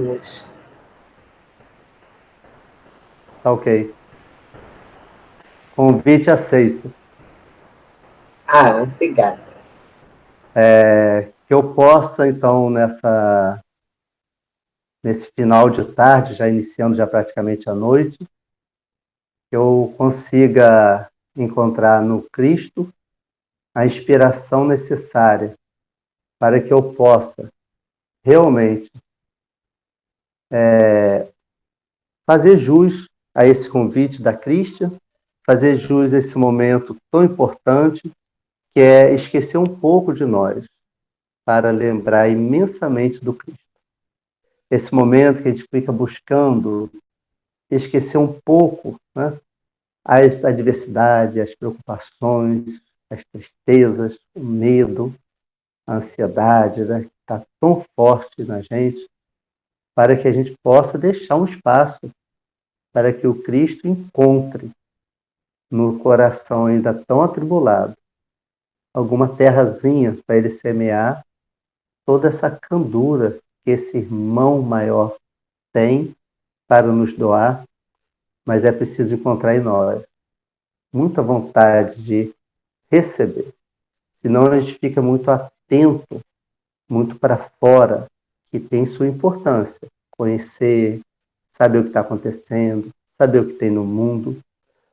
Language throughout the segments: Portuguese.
Vamos. Tá ok. Convite aceito. Ah, obrigada. Que eu possa, então, nesse final de tarde, já iniciando já praticamente a noite, que eu consiga encontrar no Cristo a inspiração necessária para que eu possa realmente fazer jus a esse convite da Cristian, fazer jus a esse momento tão importante, que é esquecer um pouco de nós, para lembrar imensamente do Cristo. Esse momento que a gente fica buscando esquecer um pouco, né, as adversidades, as preocupações, as tristezas, o medo, a ansiedade, né, que está tão forte na gente, para que a gente possa deixar um espaço para que o Cristo encontre no coração ainda tão atribulado alguma terrazinha para ele semear toda essa candura que esse irmão maior tem para nos doar, mas é preciso encontrar em nós muita vontade de receber. Senão a gente fica muito atento, muito para fora, que tem sua importância. Conhecer, saber o que está acontecendo, saber o que tem no mundo,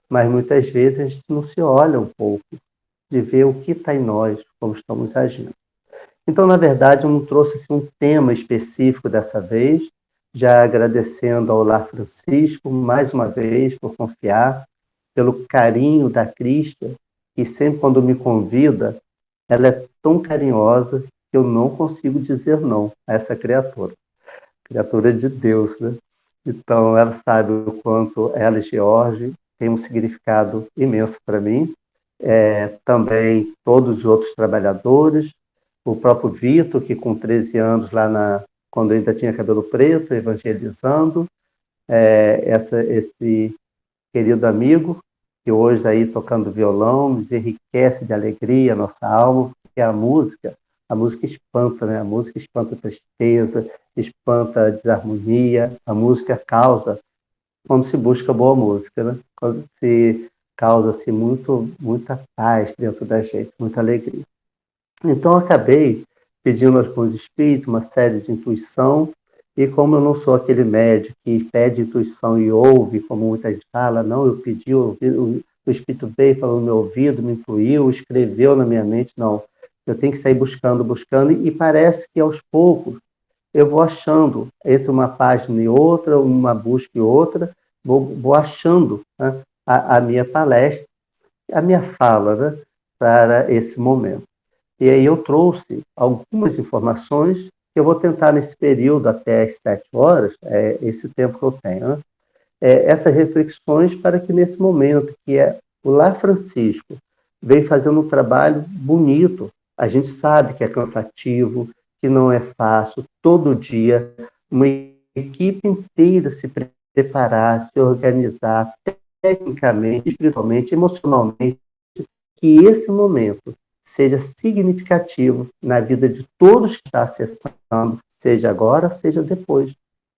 mas muitas vezes a gente não se olha um pouco de ver o que está em nós, como estamos agindo. Então, na verdade, eu não trouxe assim, um tema específico dessa vez, já agradecendo ao Lar Francisco, mais uma vez, por confiar, pelo carinho da Cristian, que sempre quando me convida, ela é tão carinhosa que eu não consigo dizer não a essa criatura. Criatura de Deus, né? Então, ela sabe o quanto ela e George têm um significado imenso para mim. Também todos os outros trabalhadores, o próprio Vitor, que com 13 anos, quando eu ainda tinha cabelo preto, evangelizando, esse querido amigo, que hoje aí tocando violão, nos enriquece de alegria a nossa alma, porque a música espanta, né? A música espanta a tristeza, espanta a desarmonia, a música causa, quando se busca boa música, né? Quando se causa-se muita paz dentro da gente, muita alegria. Então, eu acabei pedindo aos bons espíritos uma série de intuição, e como eu não sou aquele médico que pede intuição e ouve, como muita gente fala, não, eu pedi, o espírito veio, falou no meu ouvido, me intuiu, escreveu na minha mente, não. Eu tenho que sair buscando, buscando, e parece que aos poucos eu vou achando, entre uma página e outra, uma busca e outra, vou achando, né, a minha palestra, a minha fala, né, para esse momento. E aí eu trouxe algumas informações que eu vou tentar nesse período até às 7 horas, esse tempo que eu tenho, né? Essas reflexões para que nesse momento, que é o Lar Francisco, vem fazendo um trabalho bonito. A gente sabe que é cansativo, que não é fácil, todo dia, uma equipe inteira se preparar, se organizar, tecnicamente, espiritualmente, emocionalmente, que esse momento seja significativo na vida de todos que está acessando, seja agora, seja depois,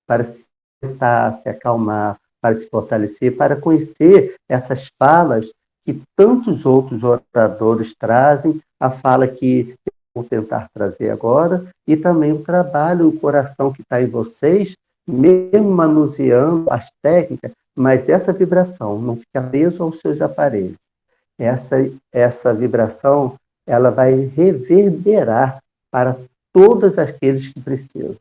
para se tentar, se acalmar, para se fortalecer, para conhecer essas falas que tantos outros oradores trazem, a fala que eu vou tentar trazer agora, e também o trabalho, o coração que está em vocês, mesmo manuseando as técnicas, mas essa vibração não fica preso aos seus aparelhos. Essa vibração, ela vai reverberar para todos aqueles que precisam.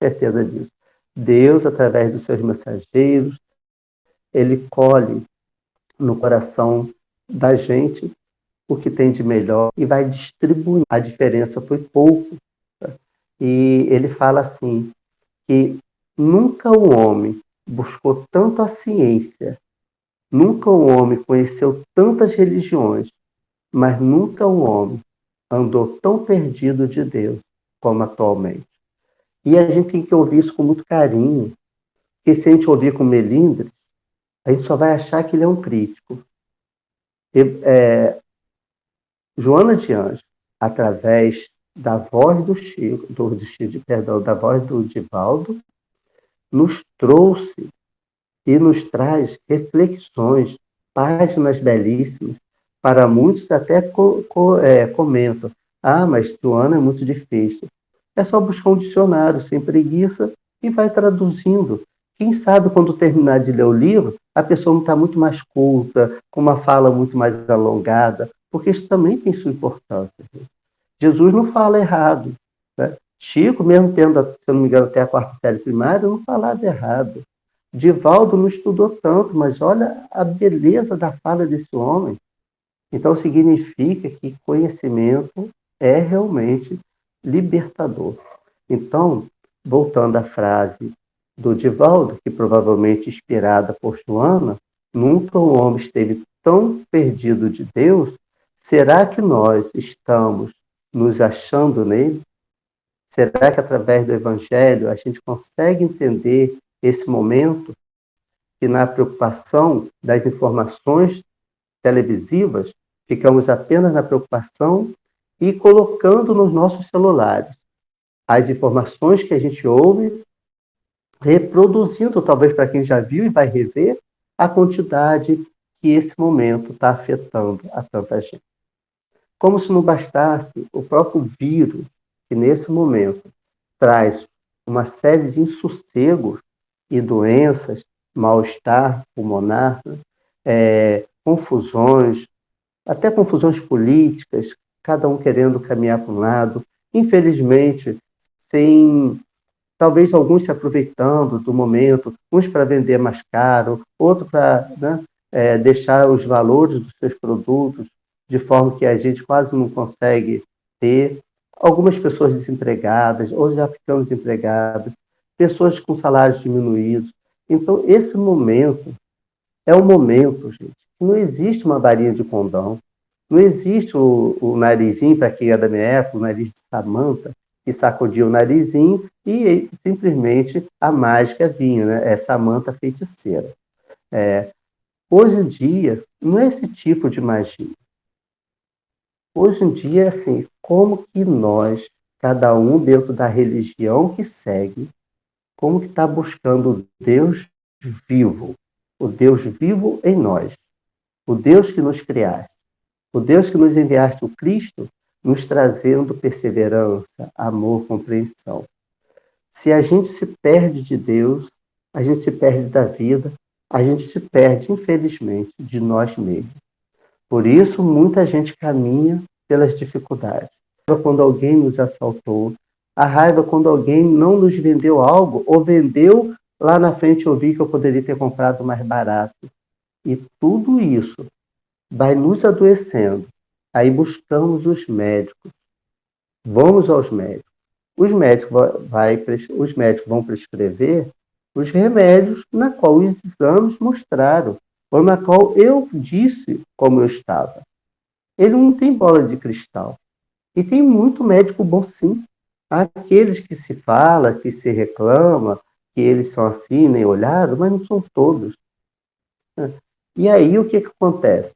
Certeza disso. Deus, através dos seus mensageiros, ele colhe no coração da gente o que tem de melhor e vai distribuir. A diferença foi pouco. Tá? E ele fala assim, que nunca o homem buscou tanto a ciência, nunca o homem conheceu tantas religiões, mas nunca o homem andou tão perdido de Deus como atualmente. E a gente tem que ouvir isso com muito carinho, porque se a gente ouvir com melindre, a gente só vai achar que ele é um crítico. Joana de Anjos, através da voz do Chico, perdão, da voz do Divaldo, nos trouxe e nos traz reflexões, páginas belíssimas. Para muitos até comentam, mas Joana é muito difícil. É só buscar um dicionário sem preguiça e vai traduzindo. Quem sabe quando terminar de ler o livro, a pessoa não está muito mais culta, com uma fala muito mais alongada, porque isso também tem sua importância. Jesus não fala errado, né? Chico, mesmo tendo, se eu não me engano, até a quarta série primária, não falava errado. Divaldo não estudou tanto, mas olha a beleza da fala desse homem. Então significa que conhecimento é realmente libertador. Então, voltando à frase do Divaldo, que provavelmente inspirada por Joana, nunca o homem esteve tão perdido de Deus. Será que nós estamos nos achando nele? Será que através do Evangelho a gente consegue entender esse momento que na preocupação das informações televisivas ficamos apenas na preocupação e colocando nos nossos celulares as informações que a gente ouve, reproduzindo, talvez para quem já viu e vai rever, a quantidade que esse momento está afetando a tanta gente. Como se não bastasse o próprio vírus, que nesse momento traz uma série de insossegos e doenças, mal-estar pulmonar, confusões, até confusões políticas, cada um querendo caminhar para um lado, infelizmente, sem talvez alguns se aproveitando do momento, uns para vender mais caro, outros para deixar os valores dos seus produtos de forma que a gente quase não consegue ter. Algumas pessoas desempregadas, ou já ficando desempregadas, pessoas com salários diminuídos. Então, esse momento é um momento, gente, que não existe uma varinha de condão, não existe o narizinho, para quem é da minha época, o nariz de Samanta, que sacudia o narizinho e simplesmente a mágica vinha, né? É Samanta feiticeira. Hoje em dia, não é esse tipo de magia. Hoje em dia é assim, como que nós, cada um dentro da religião que segue, como que está buscando o Deus vivo em nós, o Deus que nos criaste, o Deus que nos enviaste o Cristo, nos trazendo perseverança, amor, compreensão. Se a gente se perde de Deus, a gente se perde da vida, a gente se perde, infelizmente, de nós mesmos. Por isso, muita gente caminha pelas dificuldades. A raiva quando alguém nos assaltou, a raiva quando alguém não nos vendeu algo, ou vendeu, lá na frente eu vi que eu poderia ter comprado mais barato. E tudo isso vai nos adoecendo. Aí buscamos os médicos. Vamos aos médicos. Os médicos vão prescrever os remédios na qual os exames mostraram, ou na qual eu disse como eu estava. Ele não tem bola de cristal. E tem muito médico bom, sim. Há aqueles que se fala, que se reclama, que eles são assim, nem olharam, mas não são todos. E aí o que acontece?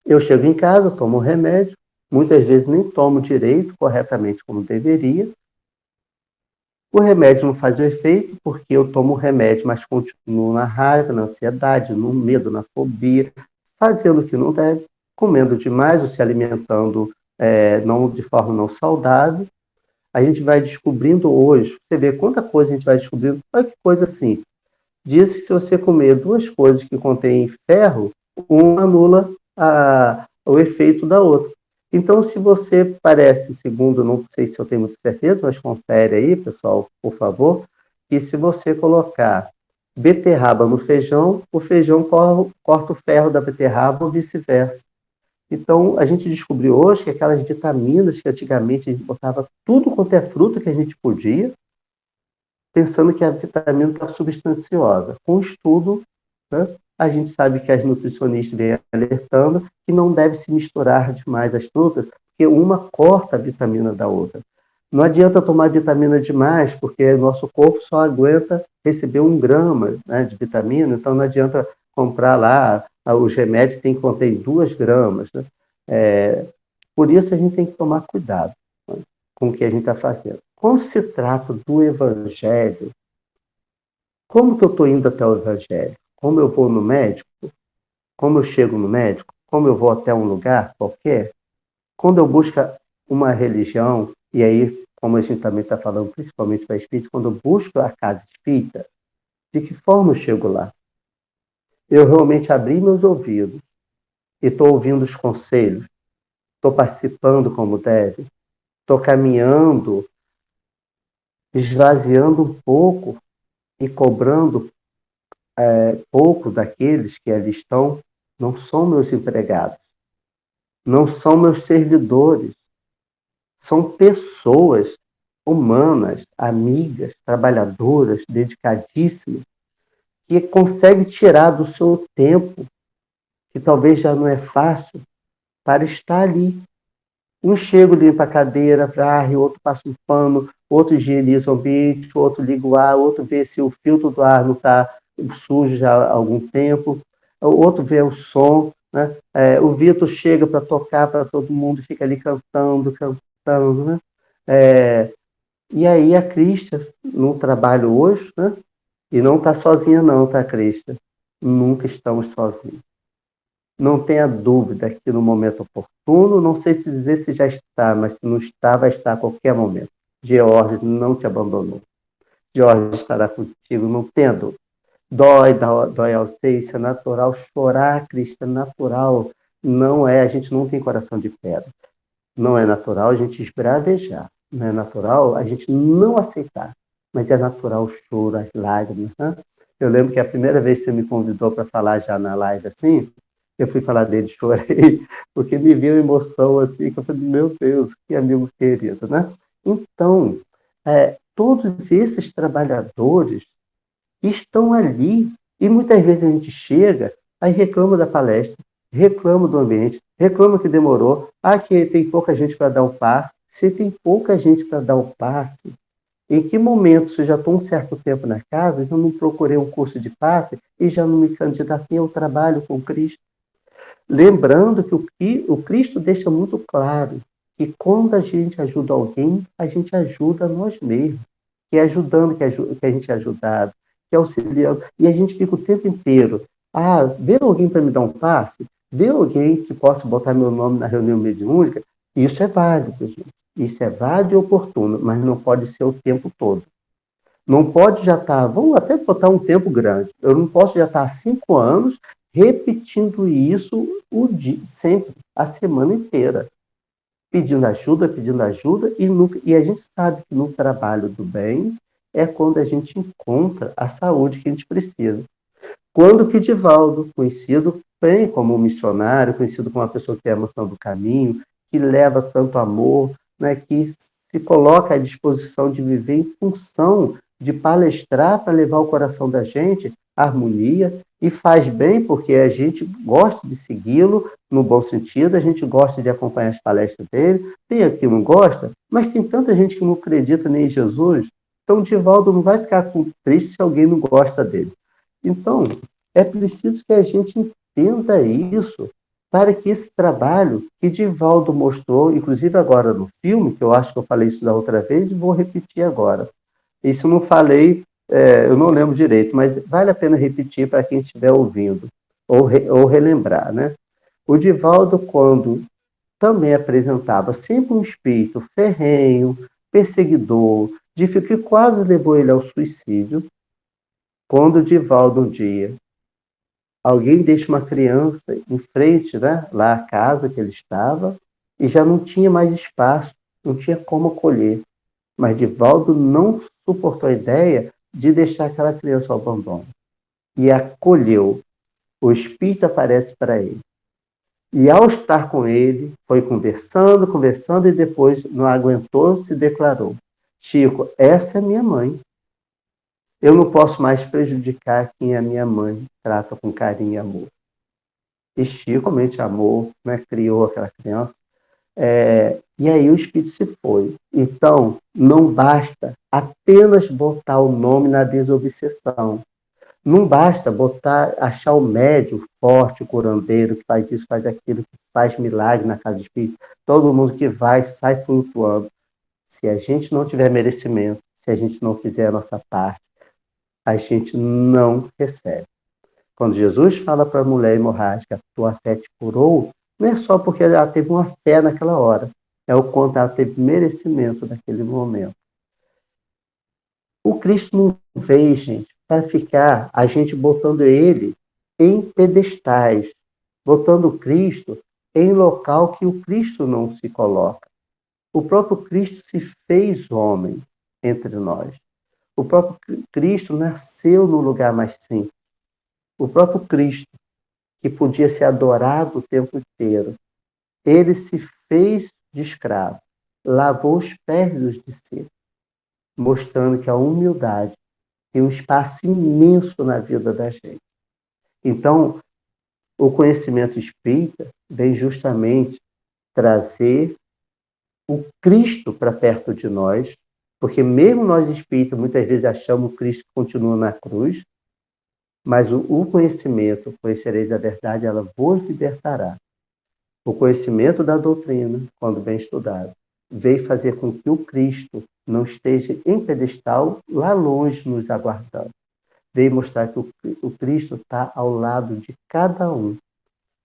Eu chego em casa, tomo um remédio, muitas vezes nem tomo direito, corretamente como deveria. O remédio não faz o efeito porque eu tomo o remédio, mas continuo na raiva, na ansiedade, no medo, na fobia, fazendo o que não deve, comendo demais ou se alimentando não, de forma não saudável. A gente vai descobrindo hoje, você vê quanta coisa a gente vai descobrindo, olha que coisa simples. Diz que se você comer duas coisas que contêm ferro, uma anula o efeito da outra. Então, se você parece, segundo, não sei se eu tenho muita certeza, mas confere aí, pessoal, por favor, que se você colocar beterraba no feijão, o feijão corta o ferro da beterraba ou vice-versa. Então, a gente descobriu hoje que aquelas vitaminas que antigamente a gente botava tudo quanto é fruta que a gente podia, pensando que a vitamina estava substanciosa. Com o estudo, né, a gente sabe que as nutricionistas vêm alertando que não deve se misturar demais as frutas, porque uma corta a vitamina da outra. Não adianta tomar vitamina demais, porque nosso corpo só aguenta receber 1 grama, né, de vitamina, então não adianta comprar lá, os remédios têm que conter 2 gramas. Né? Por isso a gente tem que tomar cuidado, né, com o que a gente está fazendo. Quando se trata do Evangelho, Como que eu estou indo até o Evangelho? Como eu vou no médico? Como eu chego no médico? Como eu vou até um lugar qualquer? Quando eu busco uma religião, e aí, como a gente também está falando, principalmente para espírito, quando eu busco a casa espírita, de que forma eu chego lá? Eu realmente abri meus ouvidos e estou ouvindo os conselhos, estou participando como deve, estou caminhando, esvaziando um pouco e cobrando pouco daqueles que ali estão, não são meus empregados, não são meus servidores, são pessoas humanas, amigas, trabalhadoras, dedicadíssimas, que conseguem tirar do seu tempo, que talvez já não é fácil, para estar ali. Um chega, limpa a cadeira, varre, outro passa um pano, outro higieniza o ambiente, outro liga o ar, outro vê se o filtro do ar não está sujo já há algum tempo, o outro vê o som, né? O Vitor chega para tocar para todo mundo, fica ali cantando, cantando, né? E aí a Crista, no trabalho hoje, né? E não está sozinha não, tá, Crista? Nunca estamos sozinhos. Não tenha dúvida que no momento oportuno, não sei te dizer se já está, mas se não está, vai estar a qualquer momento. George não te abandonou. George estará contigo, não tenha dúvida. Dói ao ser, isso é natural. Chorar, Cristo, é natural. Não é, a gente não tem coração de pedra. Não é natural a gente esbravejar. Não é natural a gente não aceitar. Mas é natural o choro, as lágrimas. Né? Eu lembro que a primeira vez que você me convidou para falar já na live assim, eu fui falar dele, chorei, porque me veio emoção assim, que eu falei, meu Deus, que amigo querido, né? Então, todos esses trabalhadores estão ali, e muitas vezes a gente chega, aí reclama da palestra, reclama do ambiente, reclama que demorou, que tem pouca gente para dar o passe. Se tem pouca gente para dar o passe, em que momento, se eu já estou um certo tempo na casa, eu não procurei um curso de passe e já não me candidatei ao trabalho com Cristo? Lembrando que o Cristo deixa muito claro que quando a gente ajuda alguém, a gente ajuda nós mesmos. Que é ajudando que a gente é ajudado, que é auxiliando. E a gente fica o tempo inteiro, vê alguém para me dar um passe? Vê alguém que possa botar meu nome na reunião mediúnica? Isso é válido, gente. Isso é válido e oportuno, mas não pode ser o tempo todo. Não pode já estar, vamos até botar um tempo grande. Eu não posso já estar há 5 anos repetindo isso o dia, sempre, a semana inteira. Pedindo ajuda, e a gente sabe que no trabalho do bem é quando a gente encontra a saúde que a gente precisa. Quando que Divaldo, conhecido bem como um missionário, conhecido como uma pessoa que tem a emoção do caminho, que leva tanto amor, né, que se coloca à disposição de viver em função de palestrar para levar ao coração da gente a harmonia, e faz bem porque a gente gosta de segui-lo no bom sentido, a gente gosta de acompanhar as palestras dele, tem aqui que não gosta, mas tem tanta gente que não acredita nem em Jesus, então Divaldo não vai ficar triste se alguém não gosta dele. Então, é preciso que a gente entenda isso para que esse trabalho que Divaldo mostrou, inclusive agora no filme, que eu acho que eu falei isso da outra vez e vou repetir agora. Isso eu não falei, eu não lembro direito, mas vale a pena repetir para quem estiver ouvindo, ou relembrar, né? O Divaldo, quando também apresentava sempre um espírito ferrenho, perseguidor, que quase levou ele ao suicídio, quando o Divaldo um dia alguém deixa uma criança em frente, né, lá à casa que ele estava, e já não tinha mais espaço, não tinha como acolher. Mas Divaldo não suportou a ideia de deixar aquela criança ao abandono. E acolheu. O Espírito aparece para ele. E ao estar com ele, foi conversando, conversando, e depois não aguentou, se declarou: Chico, essa é minha mãe. Eu não posso mais prejudicar quem a minha mãe trata com carinho e amor. E Chico realmente amou, né, criou aquela criança. E aí o espírito se foi. Então, não basta apenas botar o nome na desobsessão. Não basta achar o médium forte, o curandeiro, que faz isso, faz aquilo, que faz milagre na casa espírita. Todo mundo que vai, sai flutuando. Se a gente não tiver merecimento, se a gente não fizer a nossa parte, a gente não recebe. Quando Jesus fala para a mulher hemorrágica, tua fé te curou, não é só porque ela teve uma fé naquela hora, é o quanto ela teve merecimento naquele momento. O Cristo não veio, gente, para ficar a gente botando ele em pedestais, botando o Cristo em local que o Cristo não se coloca. O próprio Cristo se fez homem entre nós. O próprio Cristo nasceu no lugar mais simples. O próprio Cristo, que podia ser adorado o tempo inteiro, ele se fez de escravo, lavou os pés dos discípulos, mostrando que a humildade tem um espaço imenso na vida da gente. Então, o conhecimento espírita vem justamente trazer o Cristo para perto de nós, porque mesmo nós espíritas muitas vezes achamos que o Cristo continua na cruz, mas o conhecimento, conhecereis a verdade, ela vos libertará. O conhecimento da doutrina, quando bem estudado, veio fazer com que o Cristo não esteja em pedestal lá longe nos aguardando. Veio mostrar que o Cristo está ao lado de cada um.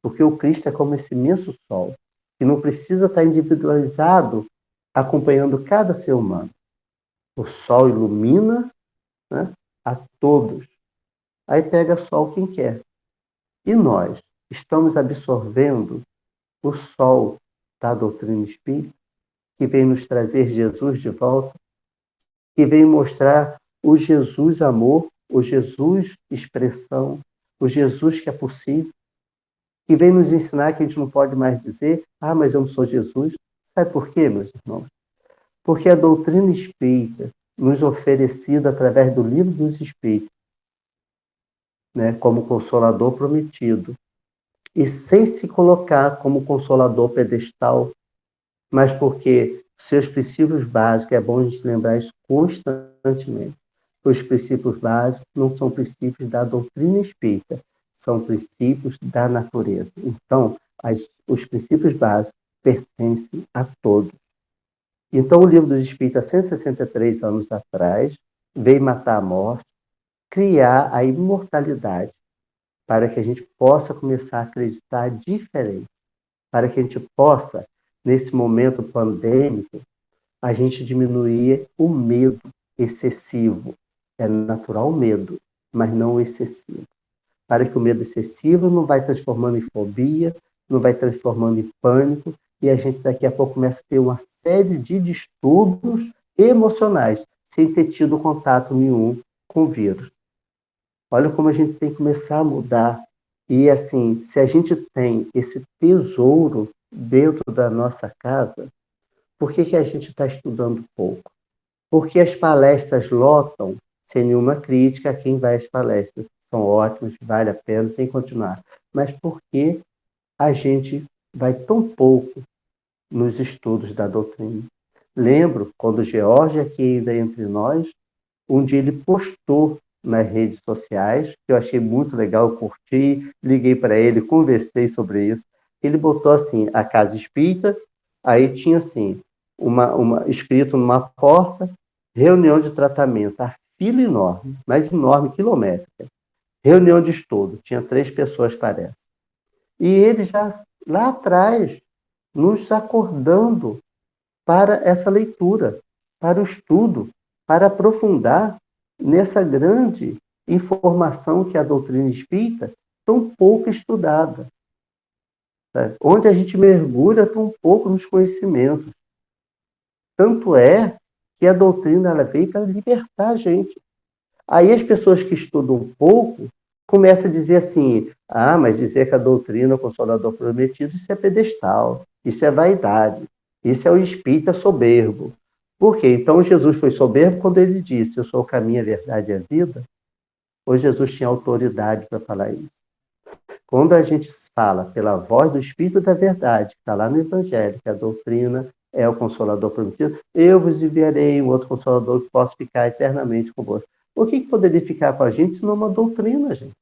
Porque o Cristo é como esse imenso sol, que não precisa estar individualizado acompanhando cada ser humano. O sol ilumina, né, a todos. Aí pega sol quem quer. E nós estamos absorvendo o sol da doutrina espírita, que vem nos trazer Jesus de volta, que vem mostrar o Jesus amor, o Jesus expressão, o Jesus que é possível, que vem nos ensinar que a gente não pode mais dizer, mas eu não sou Jesus. Sabe por quê, meus irmãos? Porque a doutrina espírita, nos oferecida através do livro dos Espíritos, né, como consolador prometido, e sem se colocar como consolador pedestal, mas porque seus princípios básicos, é bom a gente lembrar isso constantemente. Os princípios básicos não são princípios da doutrina espírita, são princípios da natureza. Então, os princípios básicos pertencem a todos. Então, o livro dos Espíritos, há 163 anos atrás, veio matar a morte, criar a imortalidade, para que a gente possa começar a acreditar diferente, para que a gente possa, nesse momento pandêmico, a gente diminuir o medo excessivo. É natural o medo, mas não o excessivo. Para que o medo excessivo não vai transformando em fobia, não vai transformando em pânico, e a gente daqui a pouco começa a ter uma série de distúrbios emocionais, sem ter tido contato nenhum com o vírus. Olha como a gente tem que começar a mudar. E assim, se a gente tem esse tesouro dentro da nossa casa, por que a gente está estudando pouco? Porque as palestras lotam, sem nenhuma crítica a quem vai às palestras. São ótimas, vale a pena, tem que continuar. Mas por que a gente vai tão pouco nos estudos da doutrina? Lembro, quando o George, aqui ainda entre nós, um dia ele postou nas redes sociais, que eu achei muito legal, eu curti, liguei para ele, conversei sobre isso. Ele botou assim, a casa espírita, aí tinha assim, escrito numa porta, reunião de tratamento, a fila enorme, mas enorme, quilométrica. Reunião de estudo, tinha 3 pessoas, parece. E ele já, lá atrás, nos acordando para essa leitura, para o estudo, para aprofundar nessa grande informação que é a doutrina espírita, tão pouco estudada, sabe? Onde a gente mergulha tão pouco nos conhecimentos. Tanto é que a doutrina ela veio para libertar a gente. Aí as pessoas que estudam um pouco começam a dizer assim, mas dizer que a doutrina é o Consolador prometido, isso é pedestal, isso é vaidade, isso é o espírita soberbo. Por quê? Então Jesus foi soberbo quando ele disse, eu sou o caminho, a verdade e a vida? Ou Jesus tinha autoridade para falar isso? Quando a gente fala pela voz do Espírito da Verdade, que está lá no Evangelho, que a doutrina é o Consolador prometido, eu vos enviarei um outro Consolador que possa ficar eternamente convosco. O que poderia ficar com a gente se não uma doutrina, gente?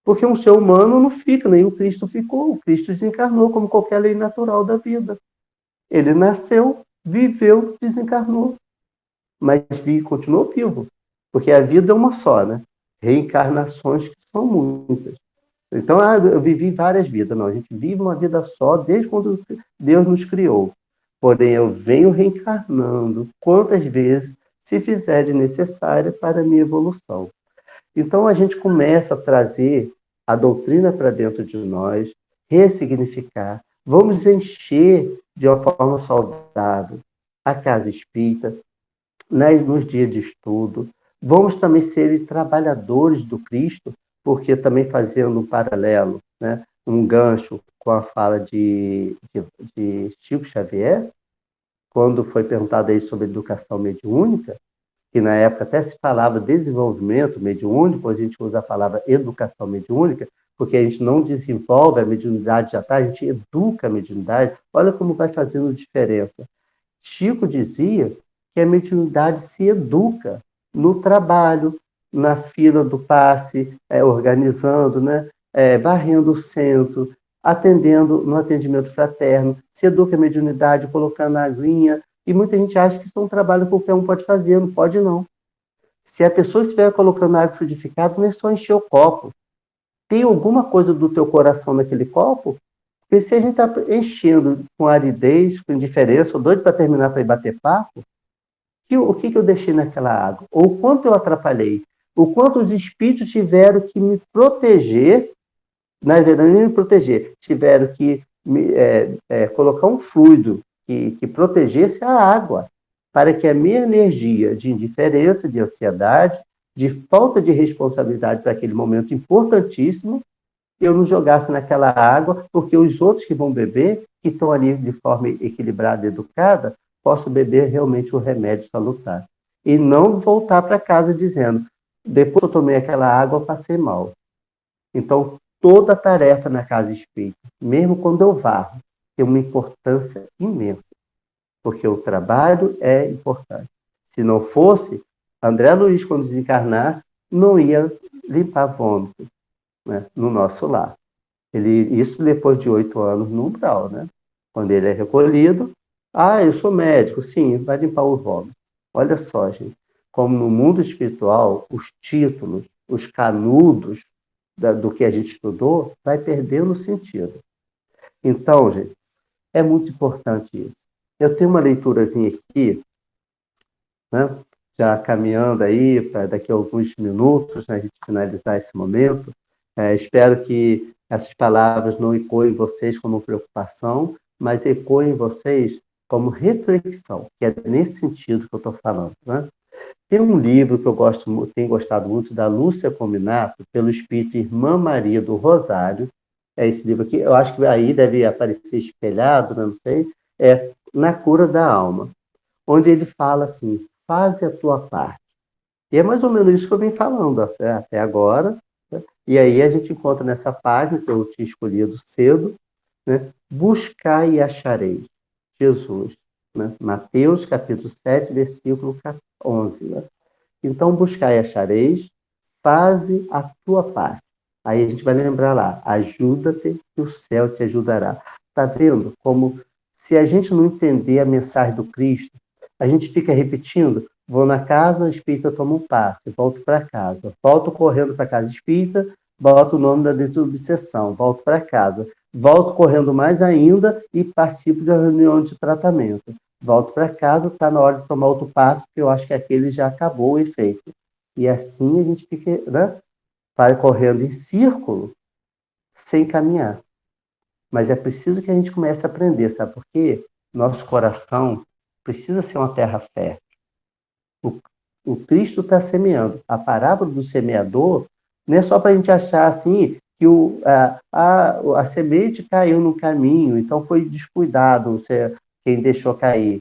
Porque um ser humano não fica, nem o Cristo ficou. O Cristo desencarnou como qualquer lei natural da vida. Ele nasceu, viveu, desencarnou. Mas continuou vivo. Porque a vida é uma só, né? Reencarnações que são muitas. Então, eu vivi várias vidas. Não, a gente vive uma vida só desde quando Deus nos criou. Porém, eu venho reencarnando quantas vezes se fizer de necessária para a minha evolução. Então, a gente começa a trazer a doutrina para dentro de nós, ressignificar. Vamos encher de uma forma saudável a casa espírita, né, nos dias de estudo. Vamos também ser trabalhadores do Cristo, porque também fazendo um paralelo, né, um gancho com a fala de Chico Xavier, quando foi perguntado aí sobre educação mediúnica, que na época até se falava desenvolvimento mediúnico, a gente usa a palavra educação mediúnica, porque a gente não desenvolve a mediunidade já está, a gente educa a mediunidade. Olha como vai fazendo diferença. Chico dizia que a mediunidade se educa no trabalho, na fila do passe, organizando, né? Varrendo o centro, atendendo no atendimento fraterno, se educa a mediunidade, colocando a aguinha, e muita gente acha que isso é um trabalho que qualquer um pode fazer, não pode não. Se a pessoa estiver colocando água fluidificada, não é só encher o copo. Tem alguma coisa do teu coração naquele copo? Porque se a gente está enchendo com aridez, com indiferença, ou doido para terminar para ir bater papo, o que eu deixei naquela água? Ou o quanto eu atrapalhei? O quanto os espíritos tiveram que me proteger, na verdade, não me proteger, tiveram que colocar um fluido que protegesse a água, para que a minha energia de indiferença, de ansiedade, de falta de responsabilidade para aquele momento importantíssimo, eu não jogasse naquela água, porque os outros que vão beber, que estão ali de forma equilibrada e educada, possam beber realmente o remédio salutar. E não voltar para casa dizendo, depois que eu tomei aquela água, eu passei mal. Então, toda tarefa na casa espírita, mesmo quando eu varro, tem uma importância imensa, porque o trabalho é importante. Se não fosse, André Luiz, quando desencarnasse, não ia limpar vômito, né, no nosso lar. Isso depois de 8 anos no umbral, né? Quando ele é recolhido, eu sou médico, sim, vai limpar o vômito. Olha só, gente, como no mundo espiritual, os títulos, os canudos do que a gente estudou, vai perdendo sentido. Então, gente, é muito importante isso. Eu tenho uma leiturazinha aqui, né? Já caminhando aí para daqui a alguns minutos, né, a gente finalizar esse momento. Espero que essas palavras não ecoem vocês como preocupação, mas ecoem vocês como reflexão, que é nesse sentido que eu estou falando. Né? Tem um livro que eu tenho gostado muito, da Lúcia Cominato, pelo espírito Irmã Maria do Rosário. É esse livro aqui, eu acho que aí deve aparecer espelhado, né? Não sei, Na Cura da Alma, onde ele fala assim, faze a tua parte. E é mais ou menos isso que eu vim falando até agora, né? E aí a gente encontra nessa página, que eu tinha escolhido cedo, né? Buscai e achareis. Jesus. Né? Mateus, capítulo 7, versículo 11. Né? Então, buscai e achareis, faze a tua parte. Aí a gente vai lembrar lá, ajuda-te que o céu te ajudará. Está vendo como, se a gente não entender a mensagem do Cristo, a gente fica repetindo, vou na casa espírita, tomo um passe, volto para casa. Volto correndo para a casa espírita, boto o nome da desobsessão, volto para casa. Volto correndo mais ainda e participo da reunião de tratamento. Volto para casa, está na hora de tomar outro passo, porque eu acho que aquele já acabou o efeito. E assim a gente fica, né, vai correndo em círculo, sem caminhar. Mas é preciso que a gente comece a aprender, sabe por quê? Nosso coração precisa ser uma terra fértil. O Cristo está semeando. A parábola do semeador não é só para a gente achar assim que a semente caiu no caminho, então foi descuidado quem deixou cair.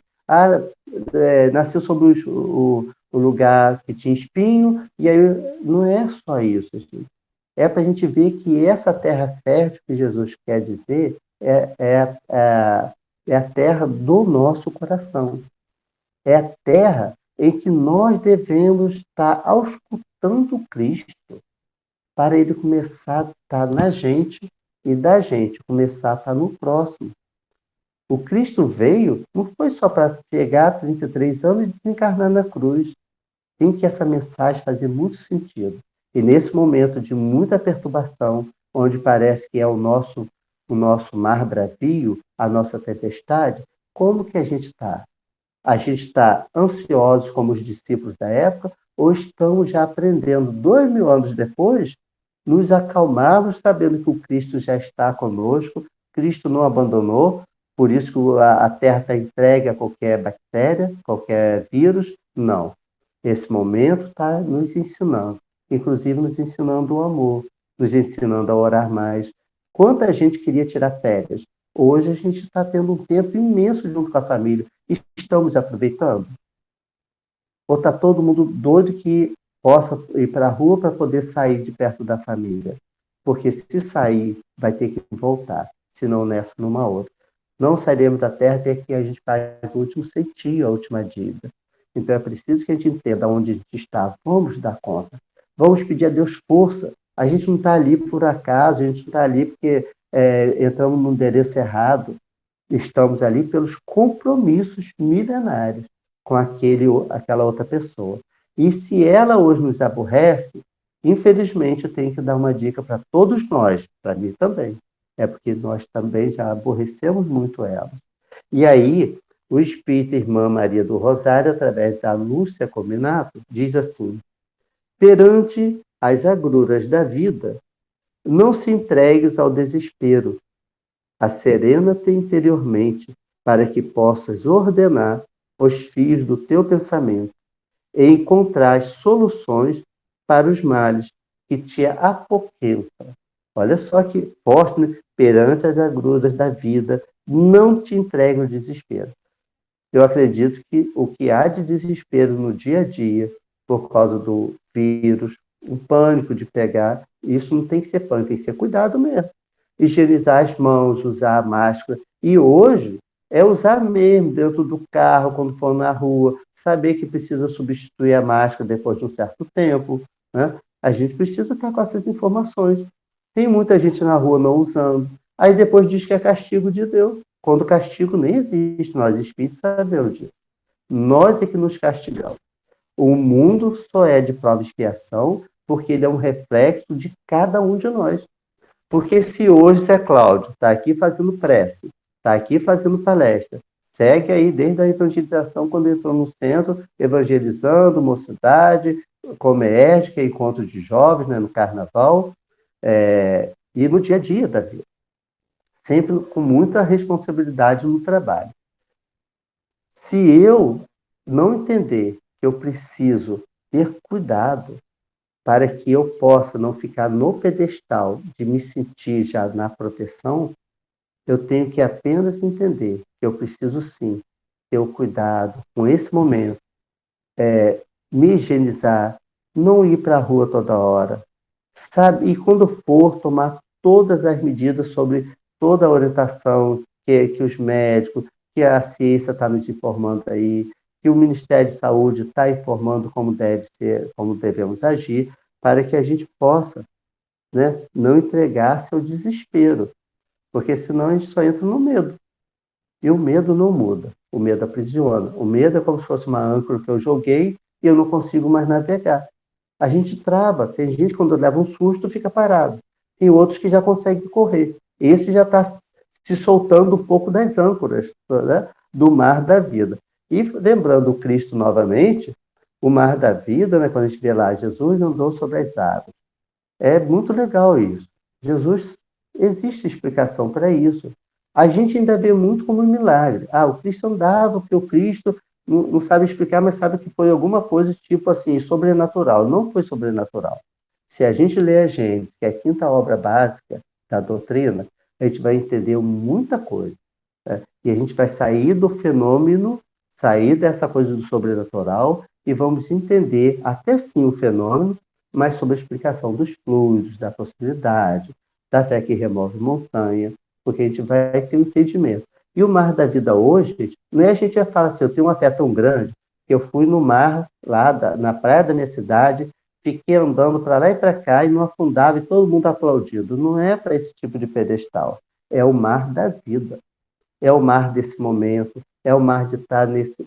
Nasceu sobre o lugar que tinha espinho, e aí não é só isso. Assim. É para a gente ver que essa terra fértil que Jesus quer dizer é a terra do nosso coração. É a terra em que nós devemos estar auscultando Cristo para ele começar a estar na gente e da gente começar a estar no próximo. O Cristo veio, não foi só para chegar a 33 anos e desencarnar na cruz. tem que essa mensagem fazer muito sentido. E nesse momento de muita perturbação, onde parece que é o nosso mar bravio, a nossa tempestade, como que a gente está? A gente está ansiosos como os discípulos da época, ou estamos já aprendendo, 2000 anos depois, nos acalmarmos, sabendo que o Cristo já está conosco, Cristo não abandonou, por isso que a terra está entregue a qualquer bactéria, qualquer vírus? Não. Esse momento está nos ensinando, inclusive nos ensinando o amor, nos ensinando a orar mais. Quanta gente queria tirar férias? Hoje a gente está tendo um tempo imenso junto com a família. Estamos aproveitando? Ou está todo mundo doido que possa ir para a rua para poder sair de perto da família? Porque se sair, vai ter que voltar, se não nessa, numa outra. Não sairemos da terra até que a gente pague o último centinho, a última dívida. Então é preciso que a gente entenda onde a gente está. Vamos dar conta. Vamos pedir a Deus força. A gente não está ali por acaso, a gente não está ali porque entramos no endereço errado. Estamos ali pelos compromissos milenários com aquela outra pessoa. E se ela hoje nos aborrece, infelizmente eu tenho que dar uma dica para todos nós, para mim também. É porque nós também já aborrecemos muito ela. E aí, o Espírito Irmã Maria do Rosário, através da Lúcia Cominato, diz assim: perante as agruras da vida, não se entregues ao desespero, asserena-te interiormente, para que possas ordenar os fios do teu pensamento e encontrar soluções para os males que te apoquentam. Olha só que forte, né? Perante as agruras da vida, não te entregue ao desespero. Eu acredito que o que há de desespero no dia a dia, por causa do vírus, o pânico de pegar, isso não tem que ser pânico, tem que ser cuidado mesmo. Higienizar as mãos, usar a máscara. E hoje é usar mesmo dentro do carro, quando for na rua, saber que precisa substituir a máscara depois de um certo tempo. Né? A gente precisa estar com essas informações. Tem muita gente na rua não usando. Aí depois diz que é castigo de Deus, quando castigo nem existe. Nós espíritos sabemos disso. Nós é que nos castigamos. O mundo só é de prova e expiação porque ele é um reflexo de cada um de nós. Porque se hoje Zé Cláudio está aqui fazendo prece, está aqui fazendo palestra, segue aí desde a evangelização, quando entrou no centro, evangelizando, mocidade, comércio, que é encontro de jovens, né, no carnaval, e no dia a dia da vida. Sempre com muita responsabilidade no trabalho. Se eu não entender que eu preciso ter cuidado para que eu possa não ficar no pedestal de me sentir já na proteção, eu tenho que apenas entender que eu preciso sim ter o cuidado com esse momento, me higienizar, não ir para a rua toda hora, sabe? E quando for, tomar todas as medidas sobre toda a orientação que os médicos, que a ciência está nos informando aí, que o Ministério de Saúde está informando como deve ser, como devemos agir, para que a gente possa, né, não entregar-se ao desespero, porque senão a gente só entra no medo. E o medo não muda, o medo aprisiona. O medo é como se fosse uma âncora que eu joguei e eu não consigo mais navegar. A gente trava, tem gente quando leva um susto fica parado, tem outros que já conseguem correr. Esse já está se soltando um pouco das âncoras, né, do mar da vida. E lembrando o Cristo novamente, o mar da vida, né, quando a gente vê lá, Jesus andou sobre as águas. É muito legal isso. Jesus, existe explicação para isso. A gente ainda vê muito como um milagre. Ah, o Cristo andava, porque o Cristo não sabe explicar, mas sabe que foi alguma coisa tipo assim, sobrenatural. Não foi sobrenatural. Se a gente lê a Gênesis, que é a quinta obra básica da doutrina, a gente vai entender muita coisa. Né? E a gente vai sair do fenômeno, sair dessa coisa do sobrenatural e vamos entender até sim o fenômeno, mas sobre a explicação dos fluidos, da possibilidade, da fé que remove montanha, porque a gente vai ter um entendimento. E o mar da vida hoje, gente, não é a gente já fala assim, eu tenho uma fé tão grande que eu fui no mar, lá na praia da minha cidade, fiquei andando para lá e para cá e não afundava e todo mundo aplaudindo. Não é para esse tipo de pedestal. É o mar da vida. É o mar desse momento. É o mar de estar nesse